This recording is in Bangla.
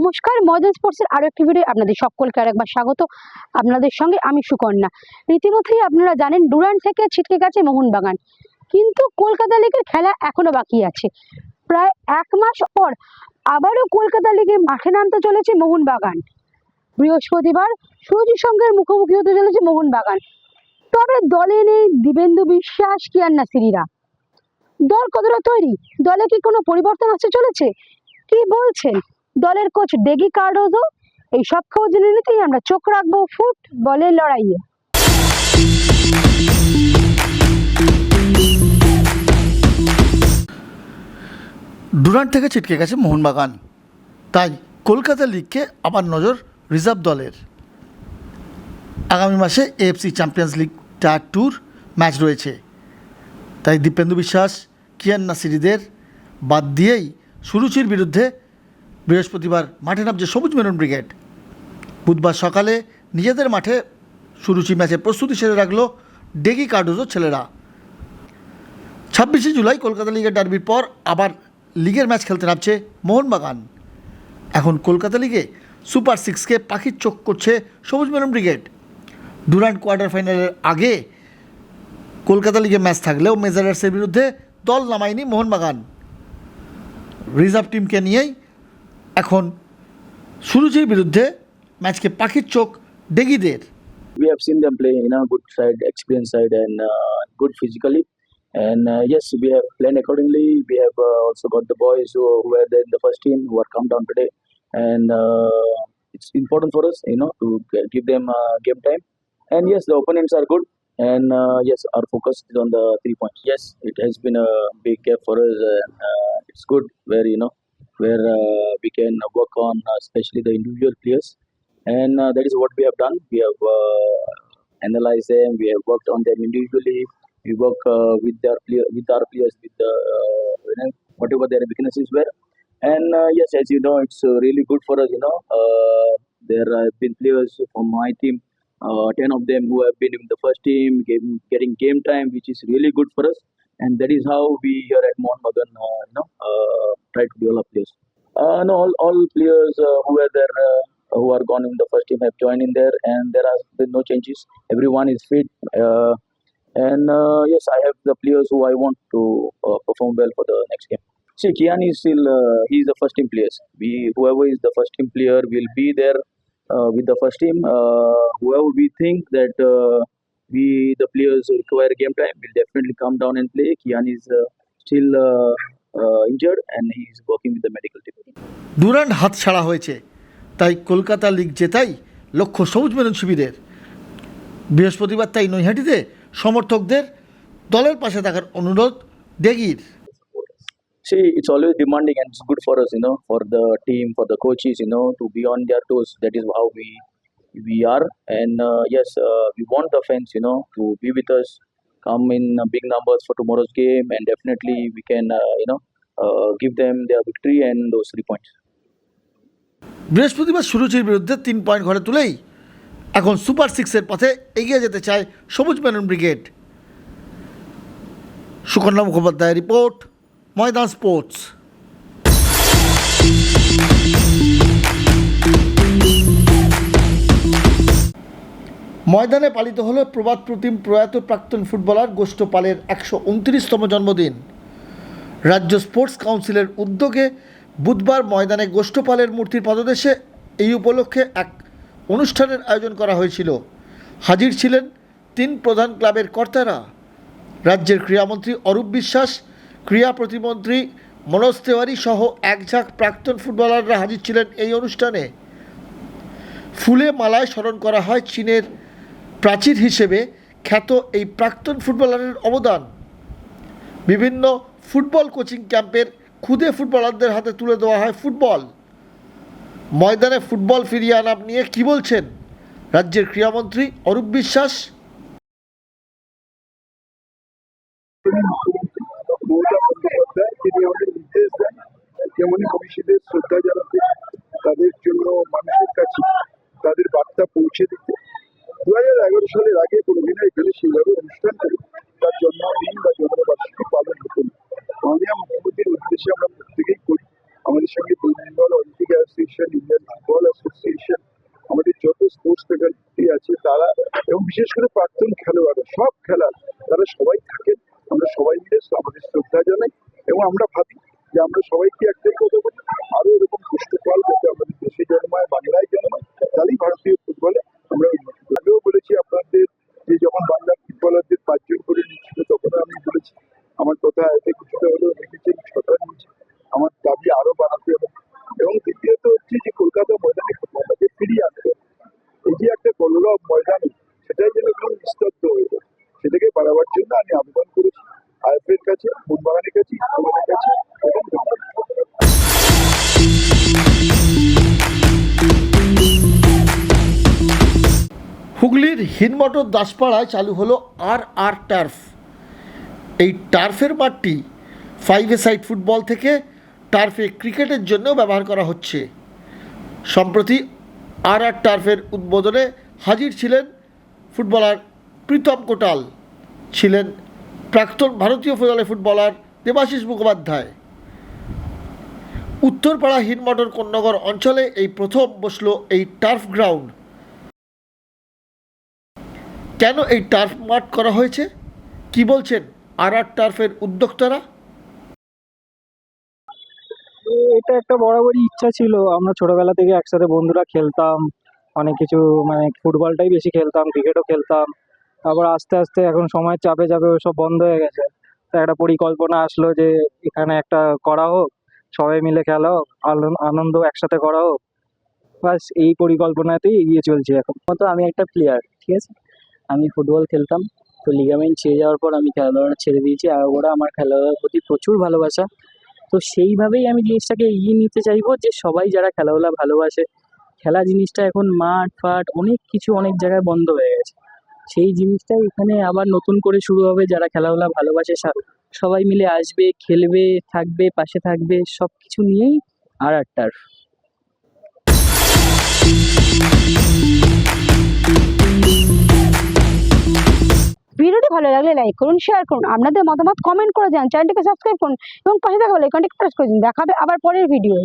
নমস্কার, ময়দান স্পোর্টসের আরো একটি ভিডিও আপনাদের সকলকে আরেকবার স্বাগত। আপনাদের সঙ্গে আমি সুকন্যা। রীতিমতোই আপনারা জানেন ডুরান্ড থেকে ছিটকে গেছে মোহনবাগান, কিন্তু কলকাতা লিগের খেলা এখনো বাকি আছে। প্রায় এক মাস পর আবারও কলকাতা লিগে মাঠে নামতে চলেছে মোহনবাগান। বৃহস্পতিবার সুরজির সঙ্গে মুখোমুখি হতে চলেছে মোহনবাগান। তবে দলে নেই দিবেন্দু বিশ্বাস, কিয়ান নাসিরিরা। দল কতটা তৈরি? দলে কি কোনো পরিবর্তন আসতে চলেছে? কি বলছেন দলের কোচ ডেগি কার্ডোজো? এই সব খবর জেনে নিতেই আমরা চোখ রাখবো ফুটবলের লড়াইয়ে। ডুরান্ড থেকে ছিটকে গেছে মোহনবাগান, তাই কলকাতা লিগকে আবার নজর রিজার্ভ দলের। আগামী মাসে AFC champions league tyre tour match রয়েছে, তাই দীপেন্দু বিশ্বাস, কিয়ান নাসিরিদের বাদ দিয়েই সুরুচির বিরুদ্ধে বৃহস্পতিবার মাঠে নামছে সবুজ মেরুন ব্রিগেড। বুধবার সকালে নিজেদের মাঠে সুরুচি ম্যাচের প্রস্তুতি সেরে রাখলো ডেগি কার্ডোজোর ছেলেরা। 26শে জুলাই কলকাতা লিগের ডার্বির পর আবার লিগের ম্যাচ খেলতে নামছে মোহনবাগান। এখন কলকাতা লিগে সুপার সিক্সকে পাখির চোখ করছে সবুজ মেরুন ব্রিগেড। ডুরান্ড কোয়ার্টার ফাইনালের আগে কলকাতা লিগে ম্যাচ থাকলেও মেজারার্সের বিরুদ্ধে দল নামায়নি মোহনবাগান। রিজার্ভ টিমকে নিয়েই এখন সুরুচির বিরুদ্ধে ম্যাচকে পাখির চোখ ডেগিদের। We have seen them play in a good side, experienced side, and good physically. And yes, we have played accordingly. We have also got the boys who were there in the first team who are come down today, and it's important for us, to give them game time. And yes, the opponents are good, and yes, our focus is on the 3 points. Yes, it has been a big gap for us, and it's good where where we can work on especially the individual players. And that is what we have done. We have analyzed them. We have worked on them individually. We work with our players with whatever their weaknesses were. And yes, as you know, it's really good for us. There have been players from my team, 10 of them who have been in the first team, getting game time, which is really good for us. And that is how we here at Mohanbagan, try to develop players. No, all players who were there. Who are gone in the first team have joined in there, and there has been no changes. Everyone is fit, and yes, I have the players who I want to perform well for the next game. See, Kian is still he is the first team players. Whoever is the first team player will be there with the first team. Whoever we think that the players require game time will definitely come down and play. Kian is still injured, and he is working with the medical team. Durand হাত ছাড়া হয়েছে, তাই কলকাতা লিগ জেতাই লক্ষ্য সবুজ মেরুন শিবিরের। বৃহস্পতিবার তাই নৈহাটিতে সমর্থকদের দলের পাশে থাকার অনুরোধ ডেগির। See, it's always demanding, and it's good for us, for the team, for the coaches, to be on their toes. That is how we are, and yes, we want the fans, to be with us, come in big numbers for tomorrow's game, and definitely we can, give them their victory and those 3 points. বৃহস্পতিবার সুরুচির বিরুদ্ধে 3 পয়েন্ট ঘরে তুলেই এখন সুপার সিক্সের পথে এগিয়ে যেতে চায় সবুজ মেরুন brigade. Sukanya Mukhopadhyay report, Maidan sports. ময়দানে পালিত হলো প্রবাদ প্রতিম প্রয়াত প্রাক্তন ফুটবলার গোষ্ঠ পালের 129তম জন্মদিন। রাজ্য স্পোর্টস কাউন্সিলের উদ্যোগে বুধবার ময়দানে গোষ্ঠপালের মূর্তির পদদেশে এই উপলক্ষে এক অনুষ্ঠানের আয়োজন করা হয়েছিল। হাজির ছিলেন 3 প্রধান ক্লাবের কর্তারা। রাজ্যের ক্রীড়ামন্ত্রী অরূপ বিশ্বাস, ক্রীড়া প্রতিমন্ত্রী মনোজ তেওয়ারি সহ একঝাঁক প্রাক্তন ফুটবলাররা হাজির ছিলেন এই অনুষ্ঠানে। ফুলে মালায় স্মরণ করা হয় চীনের প্রাচীর হিসেবে খ্যাত এই প্রাক্তন ফুটবলারের অবদান। বিভিন্ন ফুটবল কোচিং ক্যাম্পের খুদে ফুটবলারদের হাতে তুলে দেওয়া হয় ফুটবল। ময়দানে ফুটবল ফিরিয়ে আনা নিয়ে কী বলছেন রাজ্যের ক্রীড়ামন্ত্রী অরূপ বিশ্বাস? শ্রদ্ধা জানাতে, তাদের জন্য মানুষের কাছে তাদের বার্তা পৌঁছে দিতে 2011 সালের আগে কোনো দিনই ফেলে সেইভাবে অনুষ্ঠান করে তার জন্মদিন বা জন্মবার্ষিকী পালন হতো না। মাননীয় মুখ্যমন্ত্রীর উদ্দেশ্যে আমরা প্রত্যেকেই করি। আমাদের সঙ্গে 2 member Olympic association federation, Indian football association, আমাদের যত স্পোর্টস ফেডারেশন আছে তারা, এবং বিশেষ করে প্রাক্তন খেলোয়াড়রা, সব খেলার তারা সবাই থাকেন। আমরা সবাই মিলে আমাদের শ্রদ্ধা জানাই এবং আমরা ভাবি যে আমরা সবাইকে একটাই কথা বলি, আরো এরকম পুষ্টফল যাতে আমাদের দেশে জন্মায়, বাংলায় জন্মায়, তাহলেই ভারতীয় ফুটবলে আমরা উন্নতি করি। আগেও বলেছি আপনাদের যে যখন বাংলার ফুটবলারদের 5 জন করে নিচ্ছিল তখন আমি বলেছি আমার কথা এতে কিছুটা হলেও রেখেছেন, ছটা নিয়েছে, আমার দাবি আরো বাড়াতে হবে। এবং দ্বিতীয়ত হচ্ছে যে কলকাতা ময়দানে ফুটবলটাকে ফিরিয়ে আনতে হবে। এই যে একটা গৌরব ময়দানে, সেটাই যেন এখন নিস্তব্ধ হয়ে যায়, সেটাকে বাড়াবার জন্য আমি আবেদন করেছি আইএফএর কাছে, মোহনবাগানের কাছে, ইস্টবেঙ্গলের কাছে এবং হুগলির হিনমটর দাসপাড়ায় চালু হলো আর টার্ফ। এই টার্ফের মাঠটি 5-এ-সাইড ফুটবল থেকে টার্ফে ক্রিকেটের জন্য ব্যবহার করা হচ্ছে। সম্প্রতি আর টার্ফের উদ্বোধনে হাজির ছিলেন ফুটবলার প্রীতম কোটাল, ছিলেন প্রাক্তন ভারতীয় ফুটবলার দেবাশিস মুখোপাধ্যায়। উত্তরপাড়া হিনমটর কোন্নগর অঞ্চলে এই প্রথম বসলো এই টার্ফ গ্রাউন্ড। কেন এই টার্ফ মাঠ করা হয়েছে, কি বলছেন আর টার্ফের উদ্যোক্তারা? এটা একটা বরাবরই ইচ্ছা ছিল। আমরা ছোটবেলা থেকে একসাথে বন্ধুরা খেলতাম অনেক কিছু, মানে ফুটবলটাই বেশি খেলতাম, ক্রিকেটও খেলতাম। তারপর আস্তে আস্তে এখন সময়ের চাপে চাপে ওসব বন্ধ হয়ে গেছে। তো একটা পরিকল্পনা আসলো যে এখানে একটা করা হোক, সবাই মিলে খেলা হোক, আনন্দ একসাথে করা হোক। বাস এই পরিকল্পনাতেই এগিয়ে চলছি এখন। মতো আমি একটা প্লেয়ার, ঠিক আছে, আমি ফুটবল খেলতাম, তো লিগামেন্ট ছিঁড়ে যাওয়ার পর আমি খেলাধুলাটা ছেড়ে দিয়েছি। আর ওরা আমার খেলাধুলার প্রতি প্রচুর ভালোবাসা, তো সেইভাবেই আমি জিনিসটাকে এগিয়ে নিতে চাইবো যে সবাই যারা খেলাধুলা ভালোবাসে, খেলা জিনিসটা এখন মাঠ ফাট অনেক কিছু অনেক জায়গায় বন্ধ হয়ে গেছে, সেই জিনিসটাই এখানে আবার নতুন করে শুরু হবে। যারা খেলাধুলা ভালোবাসে সবাই মিলে আসবে, খেলবে, থাকবে, পাশে থাকবে, সব কিছু নিয়েই আর টার্ফ। ভিডিওটি ভালো লাগলে লাইক করুন, শেয়ার করুন, আপনাদের মতামত কমেন্ট করে যান, চ্যানেলটিকে সাবস্ক্রাইব করুন এবং পাশে থাকা বেল আইকনটি প্রেস করে দিন। দেখা হবে আবার পরের ভিডিওয়ে।